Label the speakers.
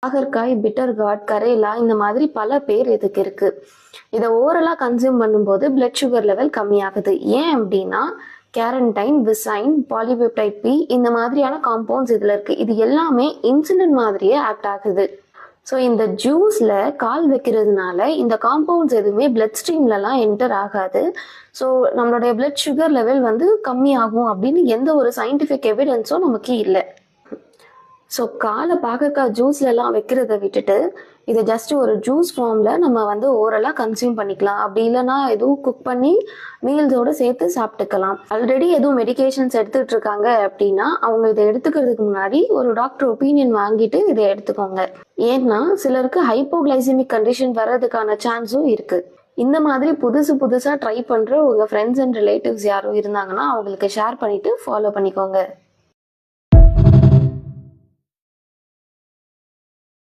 Speaker 1: பாகற்காய், bitter card, karela இந்த மாதிரி பல பேர் இதுக்கு இருக்கு. இதை ஓரலா கன்சியூம் பண்ணும்போது பிளட் சுகர் லெவல் கம்மியாகுது. ஏன் அப்படின்னா கேரண்டைன், விசைன், பாலிபெப்டைட் பி இந்த மாதிரியான காம்பவுண்ட்ஸ் இதுல இருக்கு. இது எல்லாமே இன்சுலின் மாதிரியே ஆக்ட் ஆகுது. ஸோ இந்த ஜூஸ்ல கால் வைக்கிறதுனால இந்த காம்பவுண்ட்ஸ் எதுவுமே பிளட் ஸ்ட்ரீம்லலாம் என்டர் ஆகாது. ஸோ நம்மளுடைய பிளட் சுகர் லெவல் வந்து கம்மியாகும் அப்படின்னு எந்த ஒரு சயின்டிஃபிக் எவிடன்ஸும் நமக்கு இல்லை. ஸோ காலை பாகற்காய் ஜூஸ்லலாம் வைக்கிறத விட்டுட்டு இதை ஜஸ்ட் ஒரு ஜூஸ் ஃபார்மில் நம்ம வந்து ஓரலாக கன்சியூம் பண்ணிக்கலாம். அப்படி இல்லைன்னா எதுவும் குக் பண்ணி மீல்ஸோடு சேர்த்து சாப்பிட்டுக்கலாம். ஆல்ரெடி எதுவும் மெடிகேஷன்ஸ் எடுத்துகிட்டு இருக்காங்க அப்படின்னா அவங்க இதை எடுத்துக்கிறதுக்கு முன்னாடி ஒரு டாக்டர் ஒப்பீனியன் வாங்கிட்டு இதை எடுத்துக்கோங்க. ஏன்னா சிலருக்கு ஹைப்போகிளைசிமிக் கண்டிஷன் வர்றதுக்கான சான்ஸும் இருக்குது. இந்த மாதிரி புதுசாக ட்ரை பண்ணுற உங்கள் ஃப்ரெண்ட்ஸ் அண்ட் ரிலேட்டிவ்ஸ் யாரும் இருந்தாங்கன்னா அவங்களுக்கு ஷேர் பண்ணிவிட்டு ஃபாலோ பண்ணிக்கோங்க.